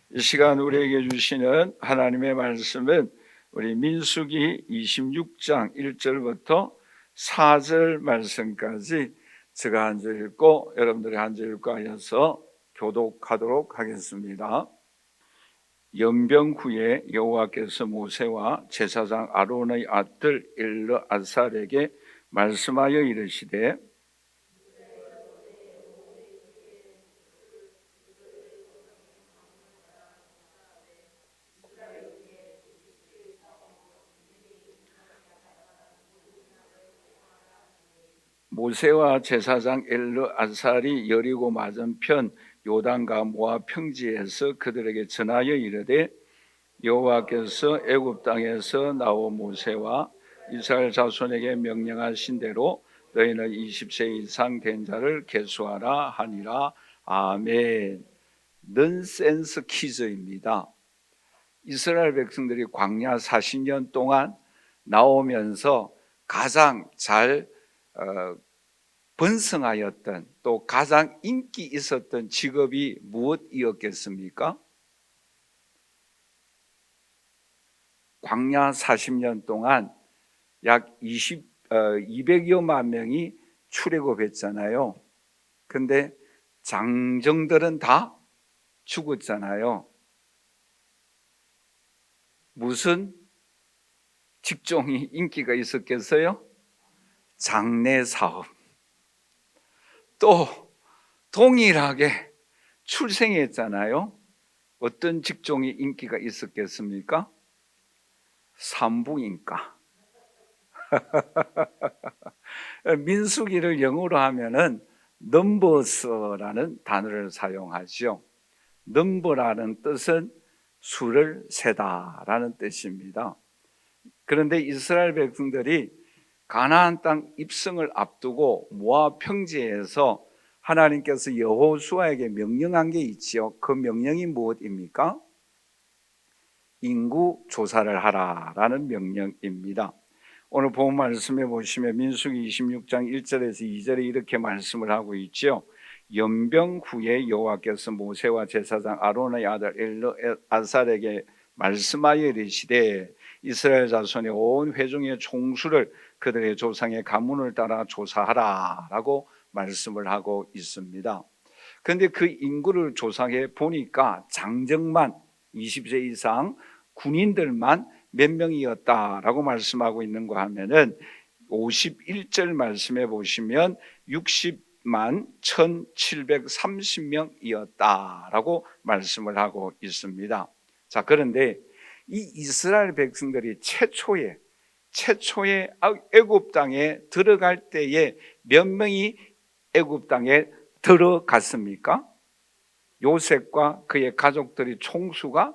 이 시간 우리에게 주시는 하나님의 말씀은 우리 민수기 26장 1절부터 4절 말씀까지 제가 한 절 읽고 여러분들이 한 절 읽고 하여서 교독하도록 하겠습니다. 연병 후에 여호와께서 모세와 제사장 아론의 아들 엘르아살에게 말씀하여 이르시되 모세와 제사장 엘르아살이 여리고 맞은편 요단과 모압 평지에서 그들에게 전하여 이르되 여호와께서 애굽 땅에서 나온 모세와 이스라엘 자손에게 명령하신 대로 너희는 20세 이상 된 자를 계수하라 하니라. 아멘. 넌센스 퀴즈입니다. 이스라엘 백성들이 광야 40년 동안 나오면서 가장 잘 번성하였던 또 가장 인기 있었던 직업이 무엇이었겠습니까? 광야 40년 동안 약 200여만 명이 출애굽했잖아요. 근데 장정들은 다 죽었잖아요. 무슨 직종이 인기가 있었겠어요? 장례 사업. 또 동일하게 출생했잖아요. 어떤 직종이 인기가 있었겠습니까? 산부인과. 민수기를 영어로 하면은 넘버스라는 단어를 사용하죠. 넘버라는 뜻은 수를 세다라는 뜻입니다. 그런데 이스라엘 백성들이 가나안 땅 입성을 앞두고 모압 평지에서 하나님께서 여호수아에게 명령한 게 있지요. 그 명령이 무엇입니까? 인구 조사를 하라라는 명령입니다. 오늘 본 말씀에 보시면 민수기 26장 1절에서 2절에 이렇게 말씀을 하고 있죠. 연병 후에 여호와께서 모세와 제사장 아론의 아들 엘르아살에게 말씀하여 이르시되 이스라엘 자손의 온 회중의 총수를 그들의 조상의 가문을 따라 조사하라 라고 말씀을 하고 있습니다. 그런데 그 인구를 조사해 보니까 장정만 20세 이상 군인들만 몇 명이었다라고 말씀하고 있는 거 하면은 51절 말씀해 보시면 60만 1730명이었다라고 말씀을 하고 있습니다. 자, 그런데 이 이스라엘 백성들이 최초에 애굽 땅에 들어갈 때에 몇 명이 애굽 땅에 들어갔습니까? 요셉과 그의 가족들이 총수가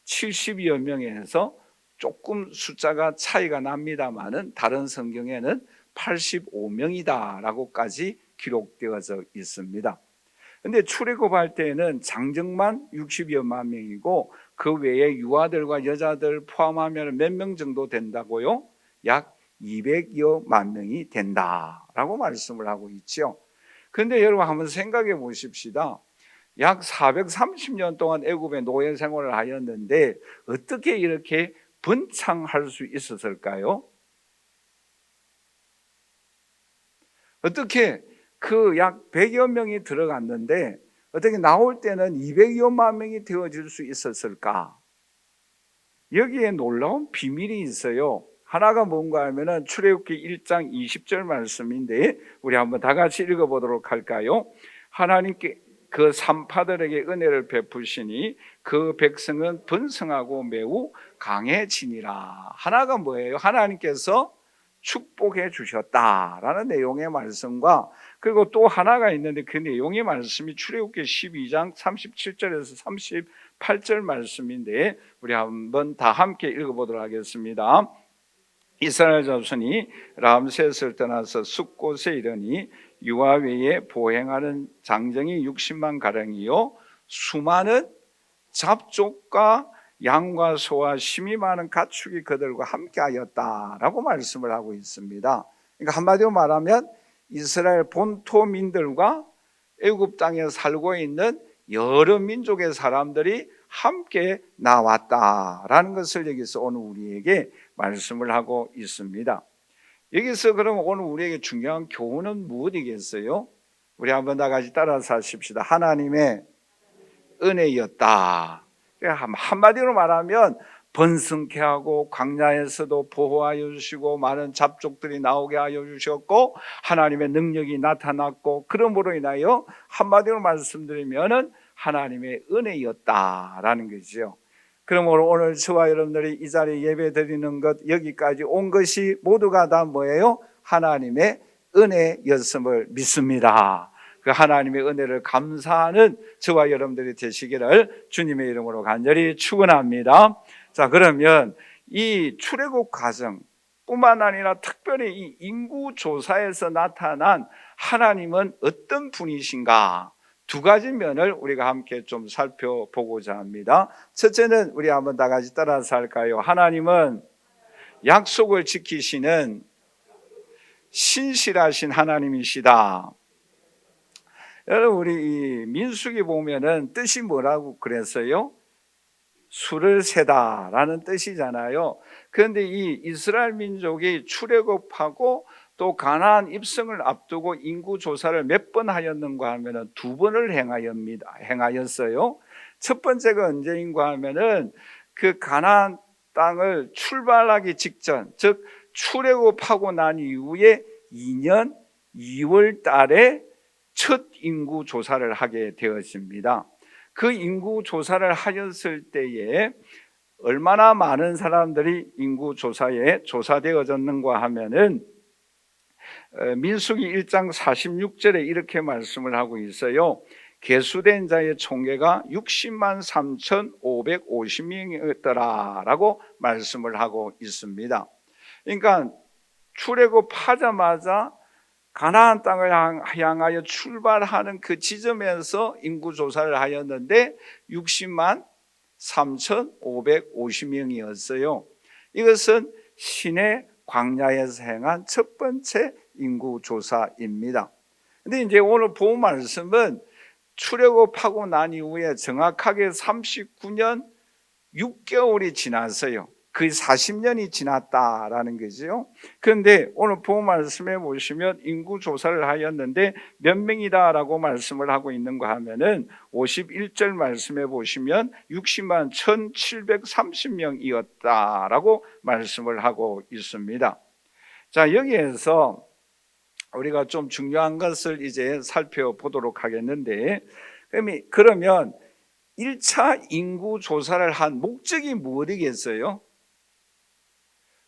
70여 명에서 조금 숫자가 차이가 납니다만은 다른 성경에는 85명이다라고까지 기록되어져 있습니다. 근데 출애굽할 때는 장정만 60여만 명이고 그 외에 유아들과 여자들 포함하면 몇 명 정도 된다고요? 약 200여만 명이 된다라고 말씀을 하고 있죠. 그런데 여러분 한번 생각해 보십시다. 약 430년 동안 애굽의 노예 생활을 하였는데 어떻게 이렇게 번창할 수 있었을까요? 어떻게 그 약 100여 명이 들어갔는데 어떻게 나올 때는 200여만 명이 되어질 수 있었을까? 여기에 놀라운 비밀이 있어요. 하나가 뭔가 하면은 출애굽기 1장 20절 말씀인데 우리 한번 다 같이 읽어보도록 할까요? 하나님께 그 산파들에게 은혜를 베푸시니 그 백성은 번성하고 매우 강해지니라. 하나가 뭐예요? 하나님께서 축복해 주셨다라는 내용의 말씀과 그리고 또 하나가 있는데 그 내용의 말씀이 출애굽기 12장 37절에서 38절 말씀인데 우리 한번 다 함께 읽어보도록 하겠습니다. 이스라엘 자손이 람셋을 떠나서 숫곳에 이르니 유아 외에 보행하는 장정이 60만 가량이요 수많은 잡족과 양과 소와 심이 많은 가축이 그들과 함께하였다라고 말씀을 하고 있습니다. 그러니까 한마디로 말하면 이스라엘 본토민들과 애굽 땅에 살고 있는 여러 민족의 사람들이 함께 나왔다라는 것을 여기서 오늘 우리에게 말씀을 하고 있습니다. 여기서 그럼 오늘 우리에게 중요한 교훈은 무엇이겠어요? 우리 한번 다 같이 따라서 하십시다. 하나님의 은혜였다. 한마디로 말하면 번성케 하고 광야에서도 보호하여 주시고 많은 잡족들이 나오게 하여 주셨고 하나님의 능력이 나타났고 그러므로 인하여 한마디로 말씀드리면은 하나님의 은혜였다라는 거죠. 그러므로 오늘 저와 여러분들이 이 자리에 예배 드리는 것 여기까지 온 것이 모두가 다 뭐예요? 하나님의 은혜였음을 믿습니다. 그 하나님의 은혜를 감사하는 저와 여러분들이 되시기를 주님의 이름으로 간절히 축원합니다. 자, 그러면 이 출애굽 과정뿐만 아니라 특별히 이 인구 조사에서 나타난 하나님은 어떤 분이신가? 두 가지 면을 우리가 함께 좀 살펴보고자 합니다. 첫째는 우리 한번 다 같이 따라서 할까요? 하나님은 약속을 지키시는 신실하신 하나님이시다. 여러분, 우리 이 민수기 보면은 뜻이 뭐라고 그랬어요? 수를 세다라는 뜻이잖아요. 그런데 이 이스라엘 민족이 출애굽하고 또 가나안 입성을 앞두고 인구 조사를 몇 번 하였는가 하면은 두 번을 행하였어요. 첫 번째가 언제인가 하면은 그 가나안 땅을 출발하기 직전, 즉 출애굽하고 난 이후에 2년 2월 달에 첫 인구 조사를 하게 되었습니다. 그 인구 조사를 하였을 때에 얼마나 많은 사람들이 인구 조사에 조사되어졌는가 하면은 민수기 1장 46절에 이렇게 말씀을 하고 있어요. 계수된 자의 총계가 60만 3,550명이었더라 라고 말씀을 하고 있습니다. 그러니까 출애굽하자마자 가나안 땅을 향하여 출발하는 그 지점에서 인구조사를 하였는데 60만 3,550명이었어요. 이것은 신의 광야에서 행한 첫 번째 인구조사입니다. 근데 이제 오늘 본 말씀은 출애굽하고 난 이후에 정확하게 39년 6개월이 지났어요. 그 40년이 지났다라는 거죠. 그런데 오늘 본 말씀에 보시면 인구조사를 하였는데 몇 명이다라고 말씀을 하고 있는가 하면은 51절 말씀에 보시면 60만 1,730명이었다라고 말씀을 하고 있습니다. 자, 여기에서 우리가 좀 중요한 것을 이제 살펴보도록 하겠는데, 그러면 1차 인구조사를 한 목적이 무엇이겠어요?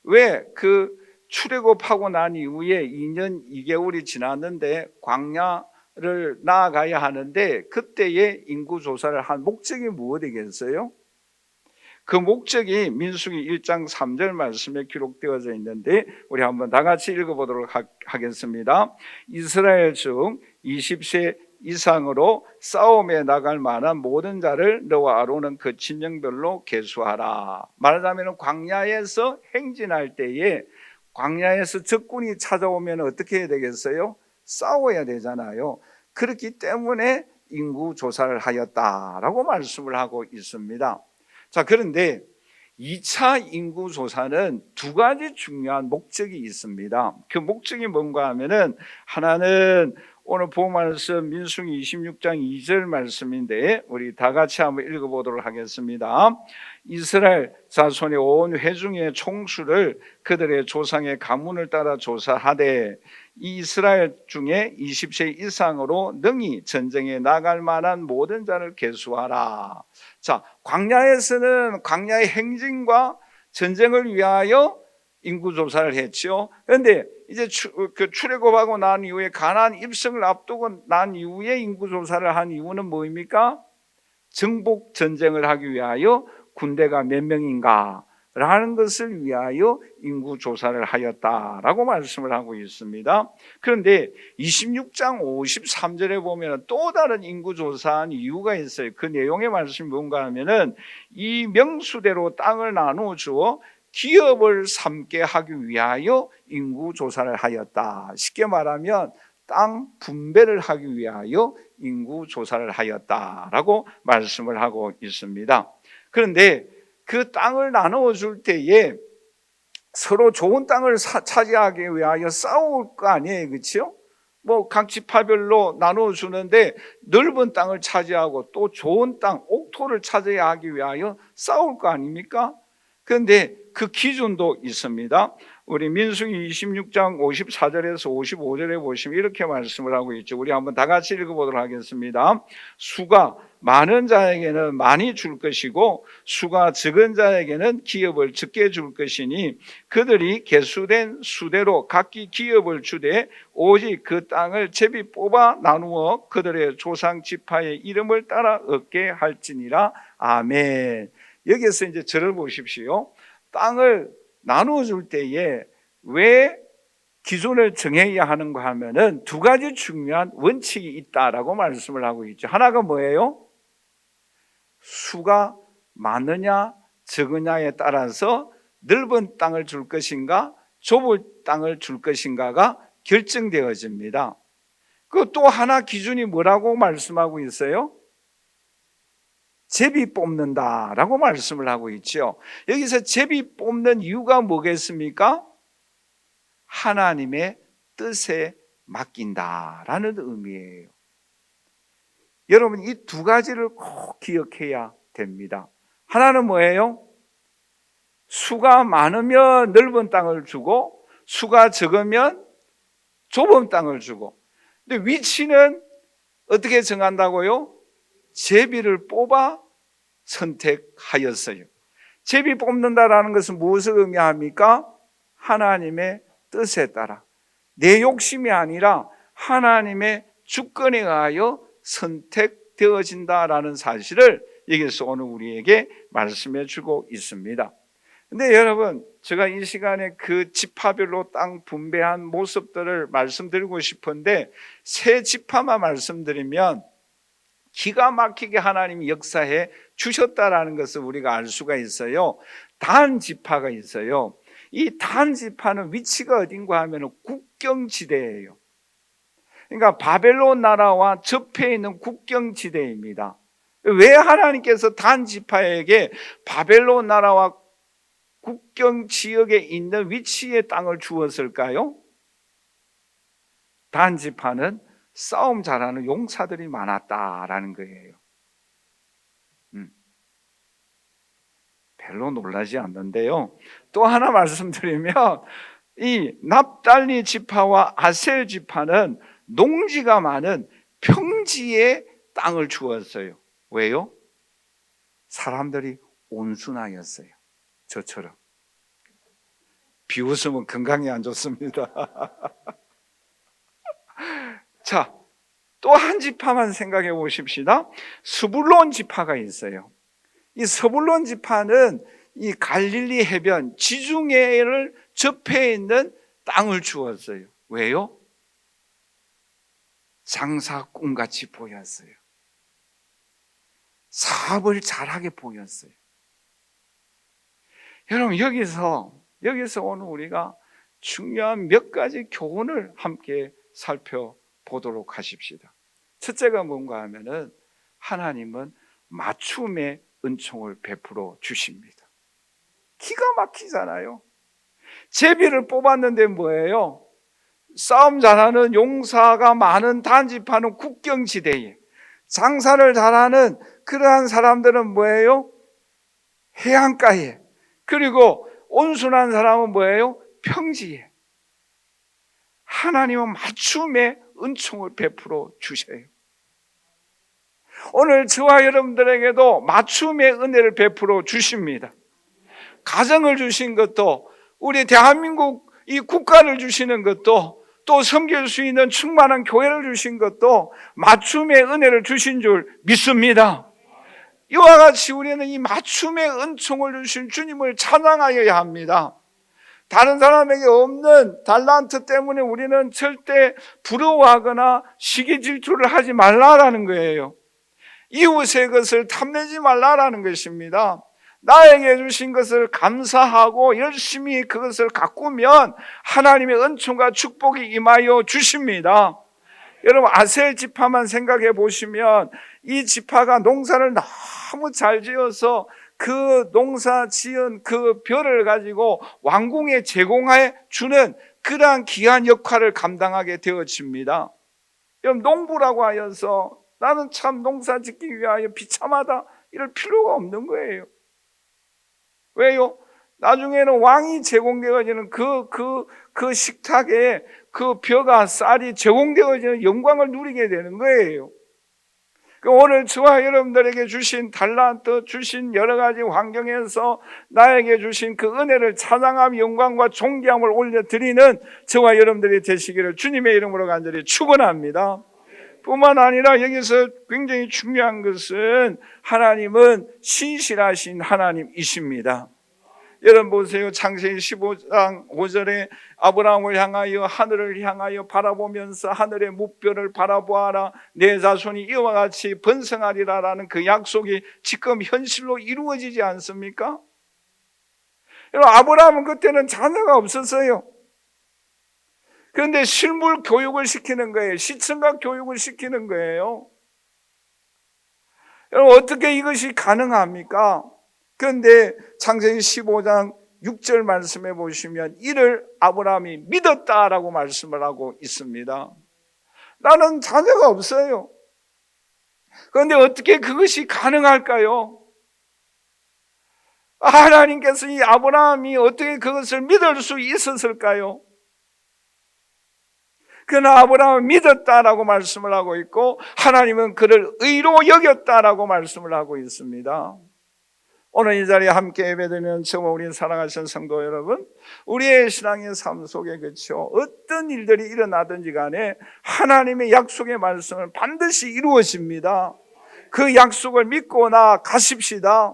왜 그 출애굽하고 난 이후에 2년 2개월이 지났는데 광야를 나아가야 하는데 그때의 인구조사를 한 목적이 무엇이겠어요? 그 목적이 민수기 1장 3절 말씀에 기록되어져 있는데 우리 한번 다 같이 읽어보도록 하겠습니다. 이스라엘 중 20세 이상으로 싸움에 나갈 만한 모든 자를 너와 아론은 그 친정별로 계수하라. 말하자면 광야에서 행진할 때에 광야에서 적군이 찾아오면 어떻게 해야 되겠어요? 싸워야 되잖아요. 그렇기 때문에 인구조사를 하였다라고 말씀을 하고 있습니다. 자, 그런데 2차 인구조사는 두 가지 중요한 목적이 있습니다. 그 목적이 뭔가 하면은 하나는 오늘 본 말씀 민수기 26장 2절 말씀인데 우리 다 같이 한번 읽어보도록 하겠습니다. 이스라엘 자손의 온 회중의 총수를 그들의 조상의 가문을 따라 조사하되 이 이스라엘 중에 20세 이상으로 능히 전쟁에 나갈 만한 모든 자를 계수하라. 자, 광야에서는 광야의 행진과 전쟁을 위하여 인구조사를 했죠. 그런데 이제 출애굽하고 난 이후에 가나안 입성을 앞두고 난 이후에 인구조사를 한 이유는 뭐입니까? 정복 전쟁을 하기 위하여 군대가 몇 명인가 라는 것을 위하여 인구조사를 하였다라고 말씀을 하고 있습니다. 그런데 26장 53절에 보면 또 다른 인구조사한 이유가 있어요. 그 내용의 말씀이 뭔가 하면은 이 명수대로 땅을 나누어 주어 기업을 삼게 하기 위하여 인구조사를 하였다. 쉽게 말하면 땅 분배를 하기 위하여 인구 조사를 하였다라고 말씀을 하고 있습니다. 그런데 그 땅을 나누어 줄 때에 서로 좋은 땅을 차지하기 위하여 싸울 거 아니에요, 그렇죠? 뭐 각 지파별로 나누어 주는데 넓은 땅을 차지하고 또 좋은 땅, 옥토를 차지하기 위하여 싸울 거 아닙니까? 그런데 그 기준도 있습니다. 우리 민수기 26장 54절에서 55절에 보시면 이렇게 말씀을 하고 있죠. 우리 한번 다 같이 읽어보도록 하겠습니다. 수가 많은 자에게는 많이 줄 것이고 수가 적은 자에게는 기업을 적게 줄 것이니 그들이 계수된 수대로 각기 기업을 주되 오직 그 땅을 제비 뽑아 나누어 그들의 조상 지파의 이름을 따라 얻게 할지니라. 아멘. 여기서 이제 저를 보십시오. 땅을 나누어 줄 때에 왜 기준을 정해야 하는가 하면은 두 가지 중요한 원칙이 있다라고 말씀을 하고 있죠. 하나가 뭐예요? 수가 많으냐 적으냐에 따라서 넓은 땅을 줄 것인가 좁은 땅을 줄 것인가가 결정되어집니다. 그 또 하나 기준이 뭐라고 말씀하고 있어요? 제비 뽑는다라고 말씀을 하고 있죠. 여기서 제비 뽑는 이유가 뭐겠습니까? 하나님의 뜻에 맡긴다라는 의미예요. 여러분 이 두 가지를 꼭 기억해야 됩니다. 하나는 뭐예요? 수가 많으면 넓은 땅을 주고 수가 적으면 좁은 땅을 주고, 근데 위치는 어떻게 정한다고요? 제비를 뽑아 선택하였어요. 제비 뽑는다라는 것은 무엇을 의미합니까? 하나님의 뜻에 따라 내 욕심이 아니라 하나님의 주권에 의하여 선택되어진다라는 사실을 여기서 오늘 우리에게 말씀해 주고 있습니다. 근데 여러분, 제가 이 시간에 그 지파별로 땅 분배한 모습들을 말씀드리고 싶은데 세 지파만 말씀드리면 기가 막히게 하나님이 역사해 주셨다라는 것을 우리가 알 수가 있어요. 단 지파가 있어요. 이 단 지파는 위치가 어딘가 하면 국경지대예요. 그러니까 바벨론 나라와 접해 있는 국경지대입니다. 왜 하나님께서 단 지파에게 바벨론 나라와 국경 지역에 있는 위치의 땅을 주었을까요? 단 지파는 싸움 잘하는 용사들이 많았다라는 거예요. 별로 놀라지 않는데요. 또 하나 말씀드리면 이 납달리 지파와 아셀 지파는 농지가 많은 평지의 땅을 주었어요. 왜요? 사람들이 온순하였어요. 저처럼. 비웃으면 건강에 안 좋습니다. 자, 또 한 지파만 생각해 보십시다. 스불론 지파가 있어요. 이 스불론 지파는 이 갈릴리 해변 지중해를 접해 있는 땅을 주었어요. 왜요? 장사꾼같이 보였어요. 사업을 잘하게 보였어요. 여러분 여기서 오늘 우리가 중요한 몇 가지 교훈을 함께 살펴보도록 하십시다. 첫째가 뭔가 하면은 하나님은 맞춤의 은총을 베풀어 주십니다. 기가 막히잖아요. 제비를 뽑았는데 뭐예요? 싸움 잘하는 용사가 많은 단지파는 국경지대에, 장사를 잘하는 그러한 사람들은 뭐예요? 해안가에, 그리고 온순한 사람은 뭐예요? 평지에. 하나님은 맞춤의 은총을 베풀어 주셔요. 오늘 저와 여러분들에게도 맞춤의 은혜를 베풀어 주십니다. 가정을 주신 것도, 우리 대한민국 이 국가를 주시는 것도, 또 섬길 수 있는 충만한 교회를 주신 것도 맞춤의 은혜를 주신 줄 믿습니다. 이와 같이 우리는 이 맞춤의 은총을 주신 주님을 찬양하여야 합니다. 다른 사람에게 없는 달란트 때문에 우리는 절대 부러워하거나 시기 질투를 하지 말라라는 거예요. 이웃의 것을 탐내지 말라라는 것입니다. 나에게 주신 것을 감사하고 열심히 그것을 가꾸면 하나님의 은총과 축복이 임하여 주십니다. 여러분 아셀 지파만 생각해 보시면 이 지파가 농사를 너무 잘 지어서 그 농사 지은 그 벼를 가지고 왕궁에 제공해 주는 그러한 귀한 역할을 감당하게 되어집니다. 여러분 농부라고 하여서 나는 참 농사 짓기 위하여 비참하다 이럴 필요가 없는 거예요. 왜요? 나중에는 왕이 제공되어지는 그 식탁에 그 벼가 쌀이 제공되어지는 영광을 누리게 되는 거예요. 오늘 저와 여러분들에게 주신 달란트, 주신 여러 가지 환경에서 나에게 주신 그 은혜를 찬양하며 영광과 존귀함을 올려드리는 저와 여러분들이 되시기를 주님의 이름으로 간절히 축원합니다. 뿐만 아니라 여기서 굉장히 중요한 것은 하나님은 신실하신 하나님이십니다. 여러분 보세요. 창세기 15장 5절에 아브라함을 향하여 하늘을 향하여 바라보면서 하늘의 무별을 바라보아라 내 자손이 이와 같이 번성하리라 라는 그 약속이 지금 현실로 이루어지지 않습니까? 여러분 아브라함은 그때는 자녀가 없었어요. 그런데 실물 교육을 시키는 거예요. 시청각 교육을 시키는 거예요. 여러분 어떻게 이것이 가능합니까? 그런데 창세기 15장 6절 말씀해 보시면 이를 아브라함이 믿었다라고 말씀을 하고 있습니다. 나는 자녀가 없어요. 그런데 어떻게 그것이 가능할까요? 하나님께서 이 아브라함이 어떻게 그것을 믿을 수 있었을까요? 그러나 아브라함은 믿었다라고 말씀을 하고 있고 하나님은 그를 의로 여겼다라고 말씀을 하고 있습니다. 오늘 이 자리에 함께 예배드리는 저와 우리 사랑하신 성도 여러분, 우리의 신앙의 삶 속에 그렇죠. 어떤 일들이 일어나든지 간에 하나님의 약속의 말씀은 반드시 이루어집니다. 그 약속을 믿고 나가십시다.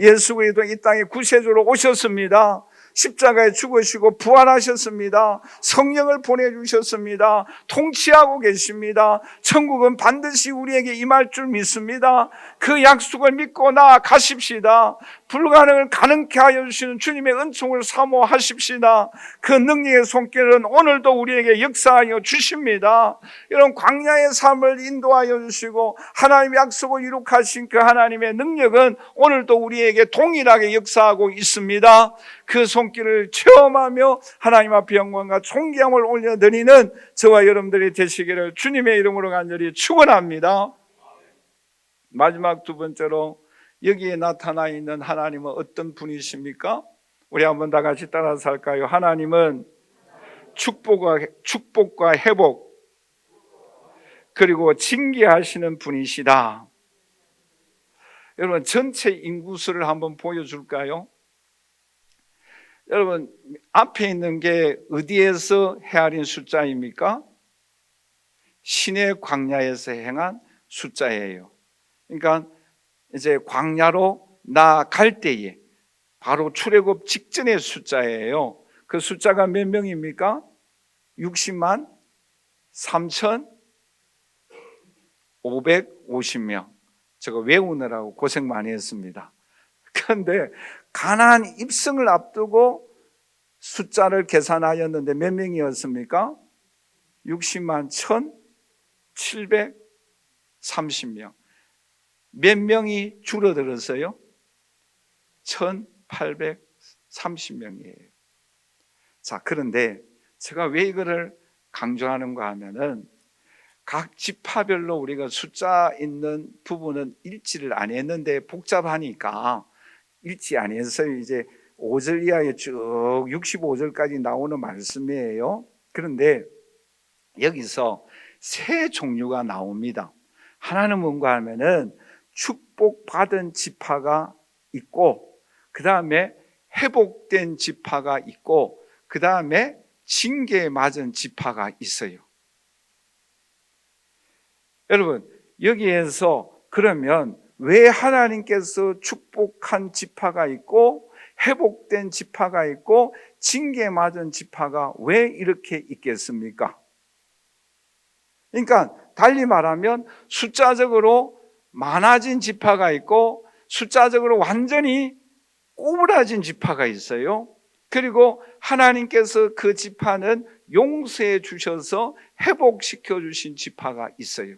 예수 그리스도 이 땅에 구세주로 오셨습니다. 십자가에 죽으시고 부활하셨습니다. 성령을 보내주셨습니다. 통치하고 계십니다. 천국은 반드시 우리에게 임할 줄 믿습니다. 그 약속을 믿고 나아가십시다. 불가능을 가능케 하여 주시는 주님의 은총을 사모하십시다. 그 능력의 손길은 오늘도 우리에게 역사하여 주십니다. 이런 광야의 삶을 인도하여 주시고 하나님의 약속을 이룩하신 그 하나님의 능력은 오늘도 우리에게 동일하게 역사하고 있습니다. 그 손길을 체험하며 하나님 앞에 영광과 존귀함을 올려드리는 저와 여러분들이 되시기를 주님의 이름으로 간절히 축원합니다. 마지막 두 번째로 여기에 나타나 있는 하나님은 어떤 분이십니까? 우리 한번 다 같이 따라서 할까요? 하나님은 축복과 회복 그리고 징계하시는 분이시다. 여러분 전체 인구수를 한번 보여줄까요? 여러분 앞에 있는 게 어디에서 헤아린 숫자입니까? 시내 광야에서 행한 숫자예요. 그러니까 이제 광야로 나아갈 때에 바로 출애굽 직전의 숫자예요. 그 숫자가 몇 명입니까? 60만 3,550명. 제가 외우느라고 고생 많이 했습니다. 그런데 가나안 입성을 앞두고 숫자를 계산하였는데 몇 명이었습니까? 60만 1,730명. 몇 명이 줄어들었어요? 1,830명이에요. 자, 그런데 제가 왜 이거를 강조하는가 하면은 각 지파별로 우리가 숫자 있는 부분은 일치를 안 했는데 복잡하니까 일치 안 했어요. 이제 5절 이하에 쭉 65절까지 나오는 말씀이에요. 그런데 여기서 세 종류가 나옵니다. 하나는 뭔가 하면은 축복받은 지파가 있고, 그 다음에 회복된 지파가 있고, 그 다음에 징계 맞은 지파가 있어요. 여러분 여기에서 그러면 왜 하나님께서 축복한 지파가 있고 회복된 지파가 있고 징계 맞은 지파가 왜 이렇게 있겠습니까? 그러니까 달리 말하면 숫자적으로 많아진 지파가 있고 숫자적으로 완전히 꼬부라진 지파가 있어요. 그리고 하나님께서 그 지파는 용서해 주셔서 회복시켜 주신 지파가 있어요.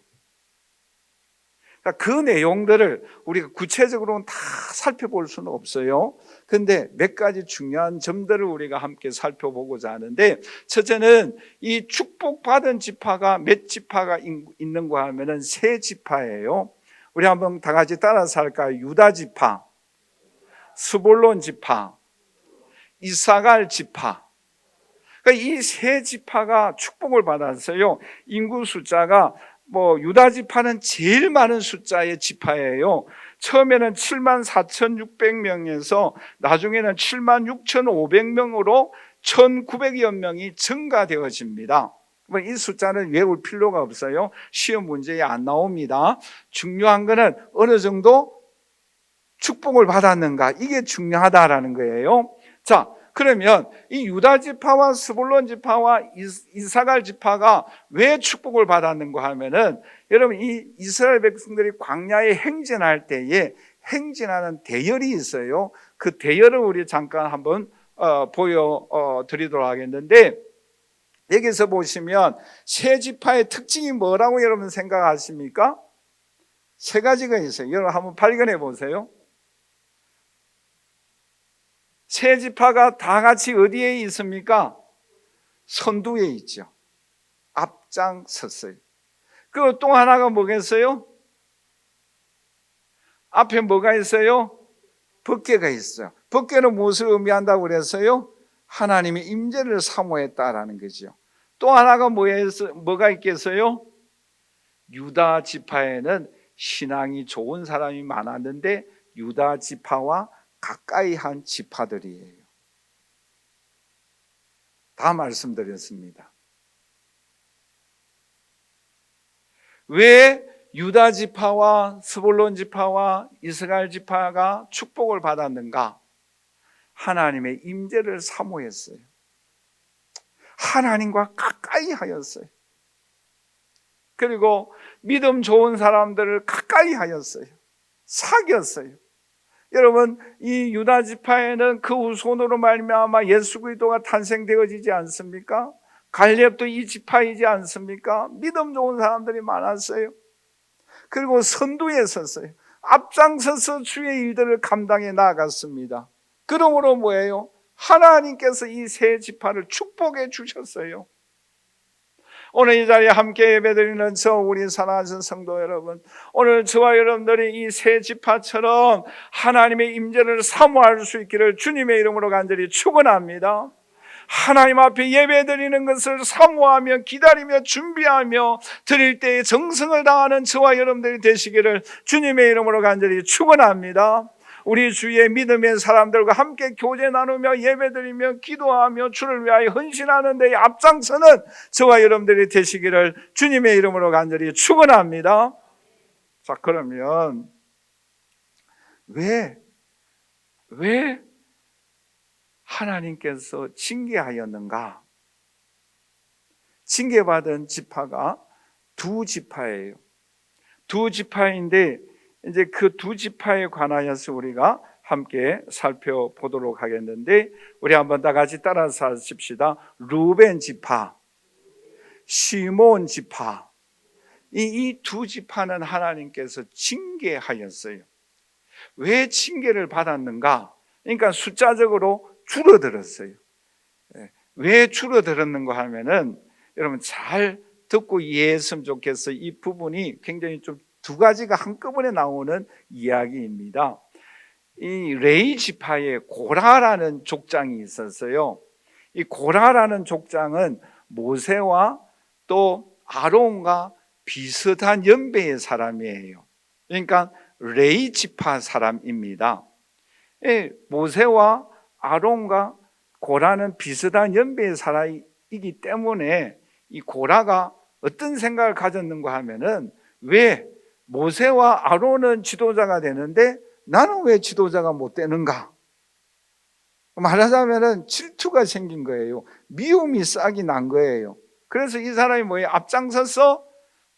그 내용들을 우리가 구체적으로는 다 살펴볼 수는 없어요. 근데 몇 가지 중요한 점들을 우리가 함께 살펴보고자 하는데, 첫째는 이 축복받은 지파가 몇 지파가 있는가 하면은 세 지파예요. 우리 한번 다 같이 따라서 할까요? 유다 지파, 스불론 지파, 이사갈 지파. 그러니까 이 세 지파가 축복을 받았어요. 인구 숫자가 유다 지파는 제일 많은 숫자의 지파예요. 처음에는 74,600명에서 나중에는 76,500명으로 1,900여 명이 증가되어집니다. 이 숫자는 외울 필요가 없어요. 시험 문제에 안 나옵니다. 중요한 거는 어느 정도 축복을 받았는가, 이게 중요하다라는 거예요. 자, 그러면 이 유다 지파와 스불론 지파와 이사갈 지파가 왜 축복을 받았는가 하면은, 여러분, 이 이스라엘 백성들이 광야에 행진할 때에 행진하는 대열이 있어요. 그 대열을 우리 잠깐 한번 보여드리도록 하겠는데, 여기서 보시면 세 지파의 특징이 뭐라고 여러분 생각하십니까? 세 가지가 있어요. 여러분 한번 발견해 보세요. 세 지파가 다 같이 어디에 있습니까? 선두에 있죠. 앞장섰어요. 그리고 또 하나가 뭐겠어요? 앞에 뭐가 있어요? 법궤가 있어요. 법궤는 무엇을 의미한다고 그랬어요? 하나님의 임재를 사모했다라는 거죠. 또 하나가 뭐가 있겠어요? 유다 지파에는 신앙이 좋은 사람이 많았는데 유다 지파와 가까이 한 지파들이에요. 다 말씀드렸습니다. 왜 유다 지파와 스불론 지파와 이스라엘 지파가 축복을 받았는가? 하나님의 임재를 사모했어요. 하나님과 가까이 하였어요. 그리고 믿음 좋은 사람들을 가까이 하였어요. 사귀었어요. 여러분, 이 유다 지파에는 그 후손으로 말미암아 예수 그리스도가 탄생되어지지 않습니까? 갈렙도 이 지파이지 않습니까? 믿음 좋은 사람들이 많았어요. 그리고 선두에 섰어요. 앞장서서 주의 일들을 감당해 나아갔습니다. 그러므로 뭐예요? 하나님께서 이 세 지파를 축복해 주셨어요. 오늘 이 자리에 함께 예배드리는 우리 사랑하는 성도 여러분, 오늘 저와 여러분들이 이 세 지파처럼 하나님의 임재를 사모할 수 있기를 주님의 이름으로 간절히 축원합니다. 하나님 앞에 예배드리는 것을 사모하며 기다리며 준비하며 드릴 때에 정성을 다하는 저와 여러분들이 되시기를 주님의 이름으로 간절히 축원합니다. 우리 주위의 믿음의 사람들과 함께 교제 나누며 예배드리며 기도하며 주를 위하여 헌신하는 데에 앞장서는 저와 여러분들이 되시기를 주님의 이름으로 간절히 축원합니다. 자, 그러면 왜 하나님께서 징계하였는가? 징계받은 지파가 두 지파예요. 두 지파인데 이제 그 두 지파에 관하여서 우리가 함께 살펴보도록 하겠는데, 우리 한번 다 같이 따라서 하십시다. 루벤 지파, 시몬 지파. 이 두 지파는 하나님께서 징계하였어요. 왜 징계를 받았는가? 그러니까 숫자적으로 줄어들었어요. 왜 줄어들었는가 하면은, 여러분 잘 듣고 이해했으면 좋겠어요. 이 부분이 굉장히 좀 두 가지가 한꺼번에 나오는 이야기입니다. 이 레위 지파에 고라라는 족장이 있었어요. 이 고라라는 족장은 모세와 또 아론과 비슷한 연배의 사람이에요. 그러니까 레위 지파 사람입니다. 모세와 아론과 고라는 비슷한 연배의 사람이기 때문에 이 고라가 어떤 생각을 가졌는가 하면은, 왜 모세와 아론은 지도자가 되는데 나는 왜 지도자가 못 되는가? 말하자면은 질투가 생긴 거예요. 미움이 싹이 난 거예요. 그래서 이 사람이 앞장서서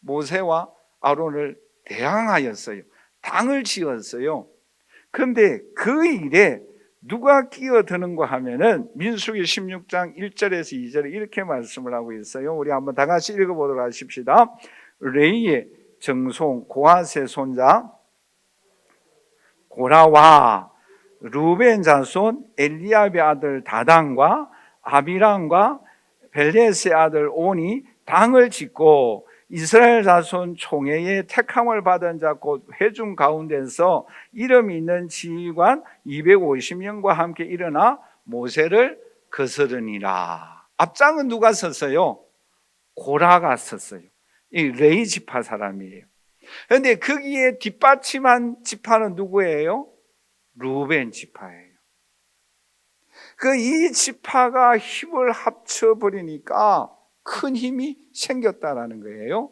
모세와 아론을 대항하였어요. 당을 지었어요. 그런데 그 일에 누가 끼어드는가 하면은 민수기 16장 1절에서 2절에 이렇게 말씀을 하고 있어요. 우리 한번 다 같이 읽어보도록 하십시다. 레이의 정손 고핫의 손자 고라와 루벤 자손 엘리압의 아들 다단과 아비람과 벨레스의 아들 온이 당을 짓고 이스라엘 자손 총회의 택함을 받은 자 곧 회중 가운데서 이름이 있는 지휘관 250명과 함께 일어나 모세를 거스르니라. 앞장은 누가 섰어요? 고라가 섰어요. 이 레위 지파 사람이에요. 그런데 거기에 뒷받침한 지파는 누구예요? 루벤 지파예요. 이 지파가 힘을 합쳐버리니까 큰 힘이 생겼다라는 거예요.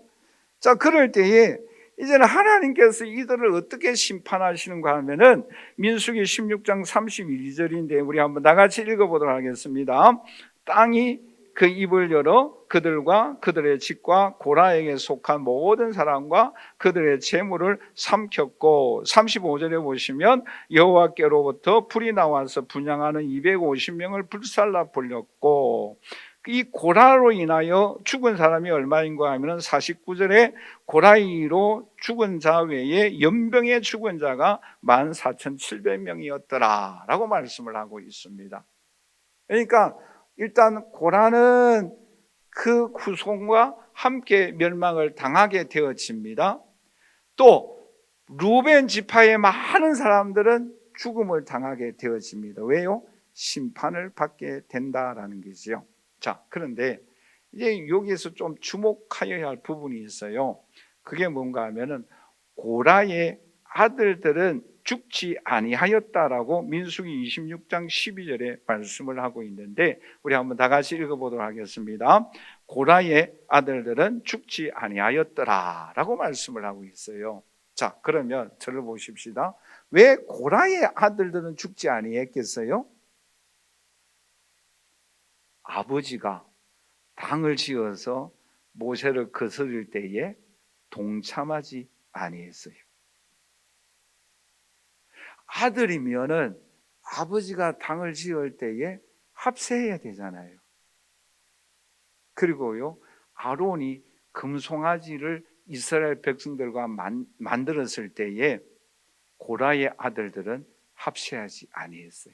자, 그럴 때에 이제는 하나님께서 이들을 어떻게 심판하시는가 하면은 민수기 16장 32절인데 우리 한번 다 같이 읽어보도록 하겠습니다. 땅이 그 입을 열어 그들과 그들의 집과 고라에게 속한 모든 사람과 그들의 재물을 삼켰고 35절에 보시면 여호와께로부터 불이 나와서 분향하는 250명을 불살라 버렸고 이 고라로 인하여 죽은 사람이 얼마인가 하면 49절에 고라이로 죽은 자 외에 연병에 죽은 자가 14,700명이었더라 라고 말씀을 하고 있습니다. 그러니까 일단 고라는 그 후손과 함께 멸망을 당하게 되어집니다. 또 루벤 지파의 많은 사람들은 죽음을 당하게 되어집니다. 왜요? 심판을 받게 된다라는 거죠. 자, 그런데 이제 여기에서 좀 주목하여야 할 부분이 있어요. 그게 뭔가 하면은 고라의 아들들은 죽지 아니하였다라고 민수기 26장 12절에 말씀을 하고 있는데 우리 한번 다 같이 읽어보도록 하겠습니다. 고라의 아들들은 죽지 아니하였더라 라고 말씀을 하고 있어요. 자, 그러면 저를 보십시다. 왜 고라의 아들들은 죽지 아니했겠어요? 아버지가 당을 지어서 모세를 거스릴 때에 동참하지 아니했어요. 아들이면은 아버지가 당을 지을 때에 합세해야 되잖아요. 그리고요, 아론이 금송아지를 이스라엘 백성들과 만들었을 때에 고라의 아들들은 합세하지 아니했어요.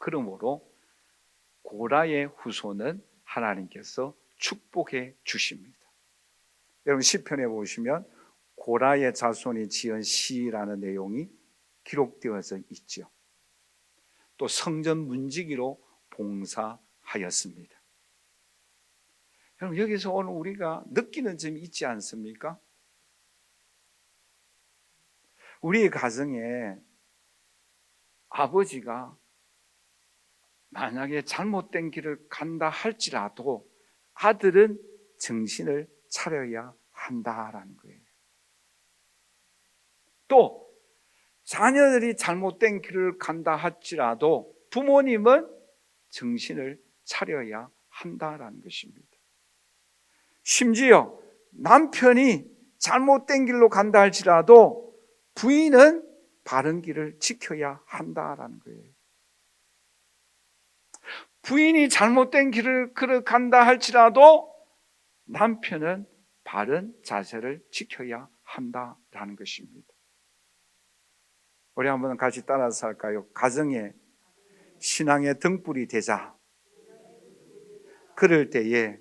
그러므로 고라의 후손은 하나님께서 축복해 주십니다. 여러분 시편에 보시면 고라의 자손이 지은 시라는 내용이 기록되어져 있죠. 또 성전 문지기로 봉사하였습니다. 여러분 여기서 오늘 우리가 느끼는 점이 있지 않습니까? 우리의 가정에 아버지가 만약에 잘못된 길을 간다 할지라도 아들은 정신을 차려야 한다라는 거예요. 또 자녀들이 잘못된 길을 간다 할지라도 부모님은 정신을 차려야 한다라는 것입니다. 심지어 남편이 잘못된 길로 간다 할지라도 부인은 바른 길을 지켜야 한다라는 거예요. 부인이 잘못된 길을 걸어간다 할지라도 남편은 바른 자세를 지켜야 한다라는 것입니다. 우리 한번 같이 따라서 할까요? 가정에 신앙의 등불이 되자. 그럴 때에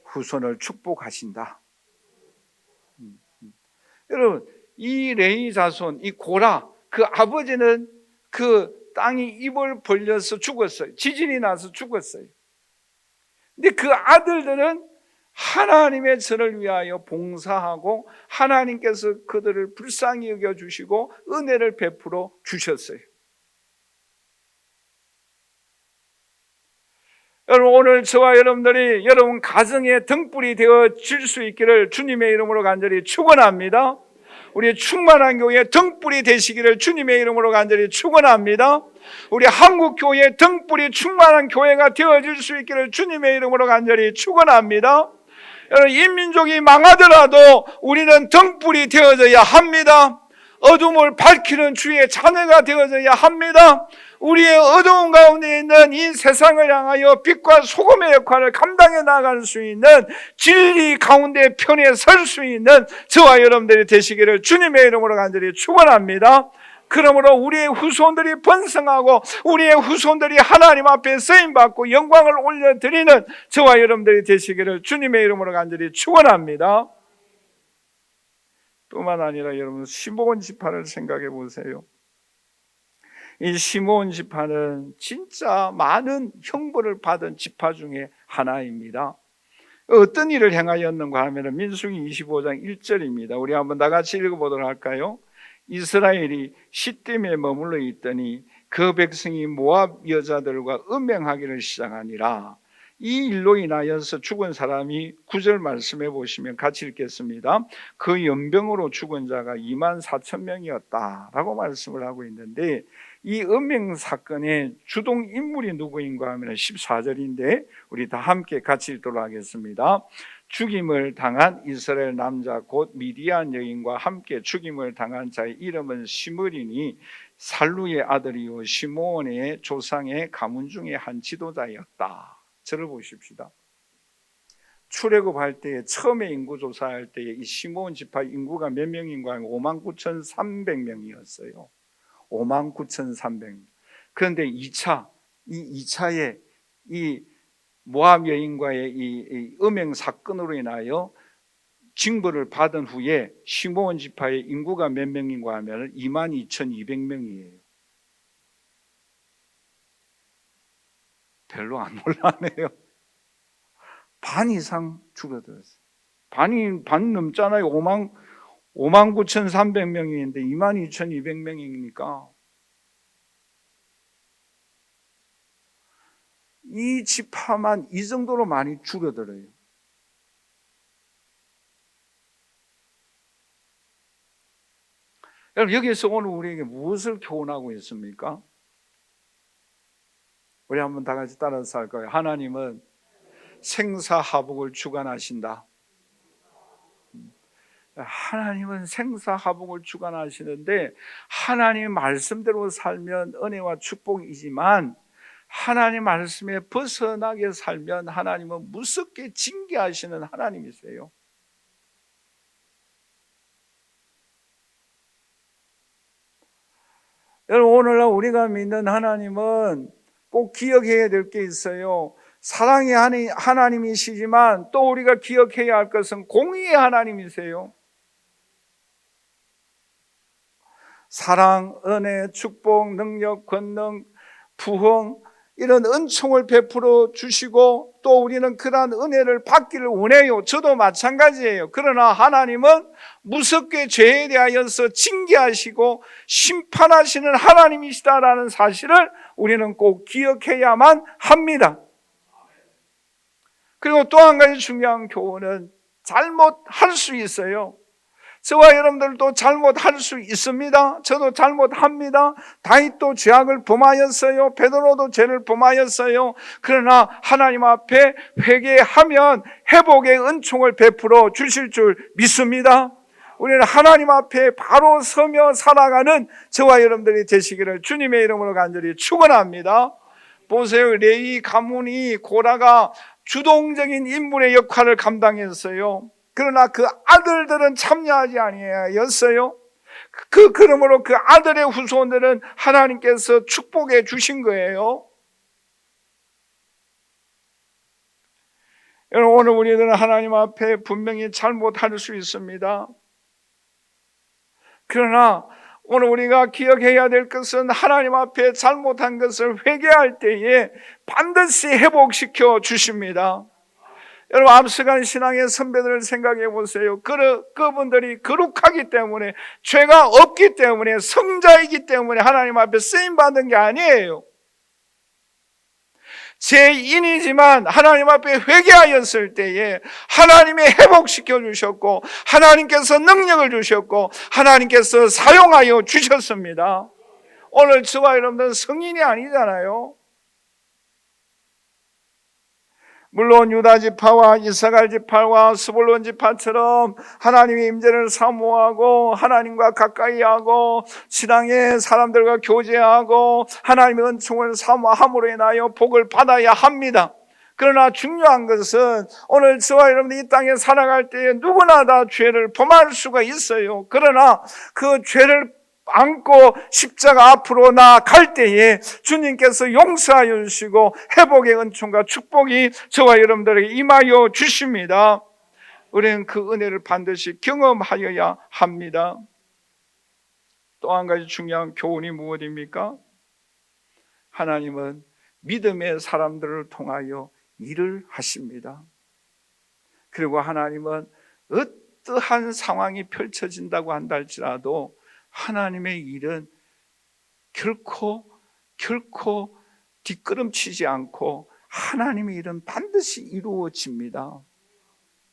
후손을 축복하신다. 여러분, 이 레위 자손, 이 고라, 그 아버지는 그 땅이 입을 벌려서 죽었어요. 지진이 나서 죽었어요. 근데 그 아들들은 하나님의 전을 위하여 봉사하고 하나님께서 그들을 불쌍히 여겨주시고 은혜를 베풀어 주셨어요. 여러분 오늘 저와 여러분들이 여러분 가정의 등불이 되어 질 수 있기를 주님의 이름으로 간절히 축원합니다. 우리 충만한 교회 등불이 되시기를 주님의 이름으로 간절히 축원합니다. 우리 한국교회 등불이 충만한 교회가 되어질 수 있기를 주님의 이름으로 간절히 축원합니다. 여러분, 인민족이 망하더라도 우리는 등불이 되어져야 합니다. 어둠을 밝히는 주의 자녀가 되어져야 합니다. 우리의 어두운 가운데 있는 이 세상을 향하여 빛과 소금의 역할을 감당해 나갈 수 있는, 진리 가운데 편에 설 수 있는 저와 여러분들이 되시기를 주님의 이름으로 간절히 축원합니다. 그러므로 우리의 후손들이 번성하고 우리의 후손들이 하나님 앞에 쓰임받고 영광을 올려드리는 저와 여러분들이 되시기를 주님의 이름으로 간절히 축원합니다. 뿐만 아니라 여러분, 시므온 지파를 생각해 보세요. 이 시므온 지파는 진짜 많은 형벌을 받은 지파 중에 하나입니다. 어떤 일을 행하였는가 하면 민수기 25장 1절입니다. 우리 한번 다 같이 읽어보도록 할까요? 이스라엘이 시딤에 머물러 있더니 그 백성이 모압 여자들과 음행하기를 시작하니라. 이 일로 인하여서 죽은 사람이 9절 말씀해 보시면 같이 읽겠습니다. 그 연병으로 죽은 자가 24,000명이었다 라고 말씀을 하고 있는데, 이 음행 사건의 주동 인물이 누구인가 하면 14절인데 우리 다 함께 같이 읽도록 하겠습니다. 죽임을 당한 이스라엘 남자 곧 미디안 여인과 함께 죽임을 당한 자의 이름은 시므리니 살루의 아들이요 시므온의 조상의 가문 중에 한 지도자였다. 저를 보십시다. 출애굽할 때에 처음에 인구 조사할 때에 이 시므온 지파 인구가 몇 명인가 하면 59,300명이었어요. 59,300명. 그런데 2차에 이 모압 여인과의 이 음행 사건으로 인하여 징벌을 받은 후에 시므온 지파의 인구가 몇 명인가 하면 22,200명이에요. 별로 안 놀라네요. 반 이상 줄어들었어요. 반 넘잖아요. 59,300명인데 22,200명이니까 이 지파만 이 정도로 많이 줄어들어요. 여러분, 여기에서 오늘 우리에게 무엇을 교훈하고 있습니까? 우리 한번 다 같이 따라서 할까요? 하나님은 생사하복을 주관하신다. 하나님은 생사하복을 주관하시는데, 하나님 말씀대로 살면 은혜와 축복이지만 하나님 말씀에 벗어나게 살면 하나님은 무섭게 징계하시는 하나님이세요. 여러분, 오늘날 우리가 믿는 하나님은 꼭 기억해야 될 게 있어요. 사랑의 하나님이시지만 또 우리가 기억해야 할 것은 공의의 하나님이세요. 사랑, 은혜, 축복, 능력, 권능, 부흥, 이런 은총을 베풀어 주시고 또 우리는 그러한 은혜를 받기를 원해요. 저도 마찬가지예요. 그러나 하나님은 무섭게 죄에 대하여서 징계하시고 심판하시는 하나님이시다라는 사실을 우리는 꼭 기억해야만 합니다. 그리고 또 한 가지 중요한 교훈은 잘못할 수 있어요. 저와 여러분들도 잘못할 수 있습니다. 저도 잘못합니다. 다윗도 죄악을 범하였어요. 베드로도 죄를 범하였어요. 그러나 하나님 앞에 회개하면 회복의 은총을 베풀어 주실 줄 믿습니다. 우리는 하나님 앞에 바로 서며 살아가는 저와 여러분들이 되시기를 주님의 이름으로 간절히 축원합니다. 보세요. 레위 가문이 고라가 주동적인 인물의 역할을 감당했어요. 그러나 그 아들들은 참여하지 아니하였어요. 그러므로 그 아들의 후손들은 하나님께서 축복해 주신 거예요. 여러분, 오늘 우리들은 하나님 앞에 분명히 잘못할 수 있습니다. 그러나 오늘 우리가 기억해야 될 것은 하나님 앞에 잘못한 것을 회개할 때에 반드시 회복시켜 주십니다. 여러분, 앞서간 신앙의 선배들을 생각해 보세요. 그분들이 거룩하기 때문에, 죄가 없기 때문에, 성자이기 때문에 하나님 앞에 쓰임받은 게 아니에요. 죄인이지만 하나님 앞에 회개하였을 때에 하나님이 회복시켜 주셨고 하나님께서 능력을 주셨고 하나님께서 사용하여 주셨습니다. 오늘 저와 여러분들은 성인이 아니잖아요. 물론 유다 지파와 이사갈 지파와 스불론 지파처럼 하나님의 임재를 사모하고 하나님과 가까이하고 신앙의 사람들과 교제하고 하나님의 은총을 사모함으로 인하여 복을 받아야 합니다. 그러나 중요한 것은 오늘 저와 여러분들이 이 땅에 살아갈 때에 누구나 다 죄를 범할 수가 있어요. 그러나 그 죄를 안고 십자가 앞으로 나아갈 때에 주님께서 용서하여 주시고 회복의 은총과 축복이 저와 여러분들에게 임하여 주십니다. 우리는 그 은혜를 반드시 경험하여야 합니다. 또 한 가지 중요한 교훈이 무엇입니까? 하나님은 믿음의 사람들을 통하여 일을 하십니다. 그리고 하나님은 어떠한 상황이 펼쳐진다고 한다 할지라도 하나님의 일은 결코 뒷걸음치지 않고 하나님의 일은 반드시 이루어집니다.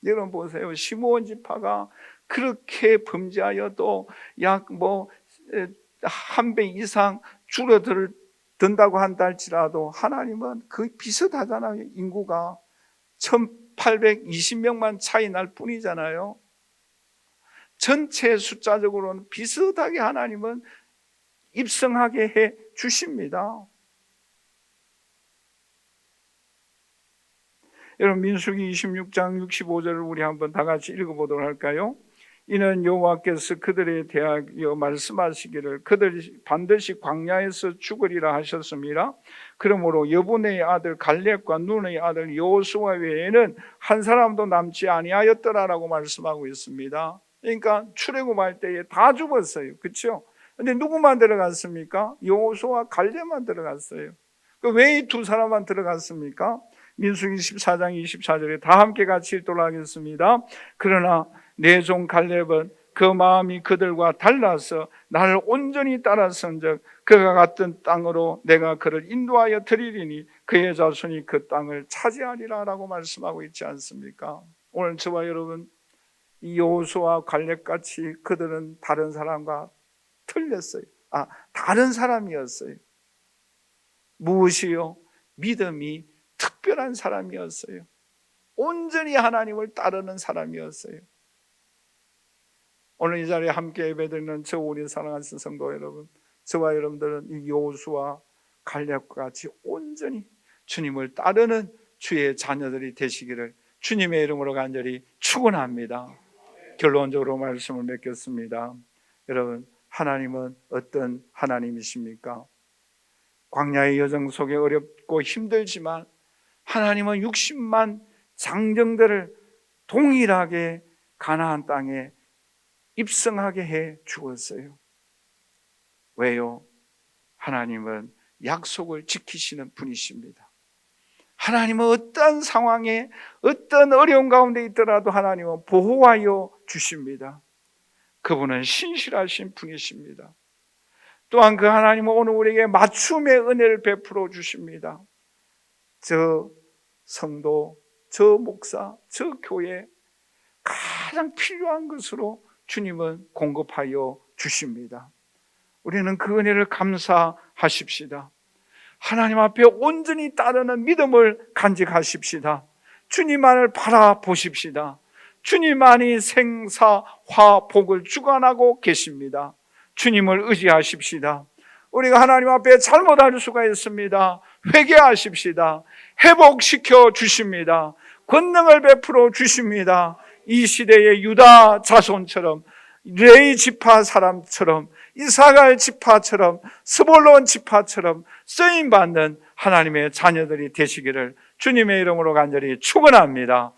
여러분 보세요. 시므온 지파가 그렇게 범죄하여도 약 한 배 이상 줄어든다고 한다 할지라도 하나님은 거의 비슷하잖아요. 인구가 1820명만 차이 날 뿐이잖아요. 전체 숫자적으로는 비슷하게 하나님은 입성하게 해 주십니다. 여러분 민수기 26장 65절을 우리 한번 다 같이 읽어보도록 할까요? 이는 여호와께서 그들에 대하여 말씀하시기를 그들이 반드시 광야에서 죽으리라 하셨습니다. 그러므로 여분의 아들 갈렙과 눈의 아들 여호수아 외에는 한 사람도 남지 아니하였더라라고 말씀하고 있습니다. 그러니까 출애굽할 때에 다 죽었어요. 그렇죠? 근데 누구만 들어갔습니까? 여호수아 갈렙만 들어갔어요. 왜 이 두 사람만 들어갔습니까? 민수기 14장 24절에 다 함께 같이 읽도록 하겠습니다. 그러나 내 종 갈렙은 그 마음이 그들과 달라서 나를 온전히 따랐은즉 그가 갔던 땅으로 내가 그를 인도하여 드리리니 그의 자손이 그 땅을 차지하리라 라고 말씀하고 있지 않습니까? 오늘 저와 여러분 이 여호수아 갈렙같이 그들은 다른 사람과 틀렸어요. 다른 사람이었어요. 무엇이요? 믿음이 특별한 사람이었어요. 온전히 하나님을 따르는 사람이었어요. 오늘 이 자리에 함께 예배드리는 저 우리 사랑하는 성도 여러분, 저와 여러분들은 이 여호수아 갈렙과 같이 온전히 주님을 따르는 주의 자녀들이 되시기를 주님의 이름으로 간절히 축원합니다. 결론적으로 말씀을 맺겠습니다. 여러분, 하나님은 어떤 하나님이십니까? 광야의 여정 속에 어렵고 힘들지만 하나님은 60만 장정들을 동일하게 가나안 땅에 입성하게 해 주었어요. 왜요? 하나님은 약속을 지키시는 분이십니다. 하나님은 어떤 상황에 어떤 어려운 가운데 있더라도 하나님은 보호하여 주십니다. 그분은 신실하신 분이십니다. 또한 그 하나님은 오늘 우리에게 맞춤의 은혜를 베풀어 주십니다. 저 성도, 저 목사, 저 교회 가장 필요한 것으로 주님은 공급하여 주십니다. 우리는 그 은혜를 감사하십시다. 하나님 앞에 온전히 따르는 믿음을 간직하십시다. 주님만을 바라보십시다. 주님만이 생사화 복을 주관하고 계십니다. 주님을 의지하십시다. 우리가 하나님 앞에 잘못할 수가 있습니다. 회개하십시다. 회복시켜 주십니다. 권능을 베풀어 주십니다. 이 시대의 유다 자손처럼, 레위 지파 사람처럼, 이사갈 지파처럼, 스볼론 지파처럼 쓰임받는 하나님의 자녀들이 되시기를 주님의 이름으로 간절히 축원합니다.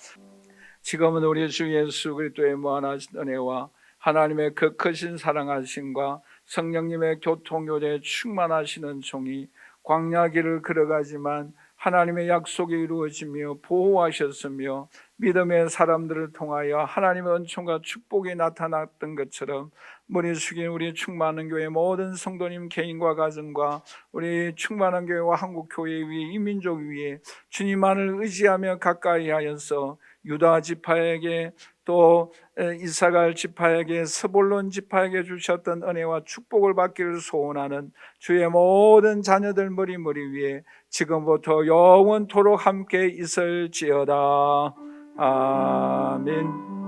지금은 우리 주 예수 그리스도의 무한하신 은혜와 하나님의 그 크신 사랑하심과 성령님의 교통교제에 충만하시는 종이 광야길을 걸어가지만 하나님의 약속이 이루어지며 보호하셨으며 믿음의 사람들을 통하여 하나님의 은총과 축복이 나타났던 것처럼 머리 숙인 우리 충만한 교회 모든 성도님 개인과 가정과 우리 충만한 교회와 한국교회 위에 이 민족 위에 주님만을 의지하며 가까이 하여서 유다 지파에게 또 이사갈 지파에게 스불론 지파에게 주셨던 은혜와 축복을 받기를 소원하는 주의 모든 자녀들 머리 위에 지금부터 영원토록 함께 있을지어다. 아멘.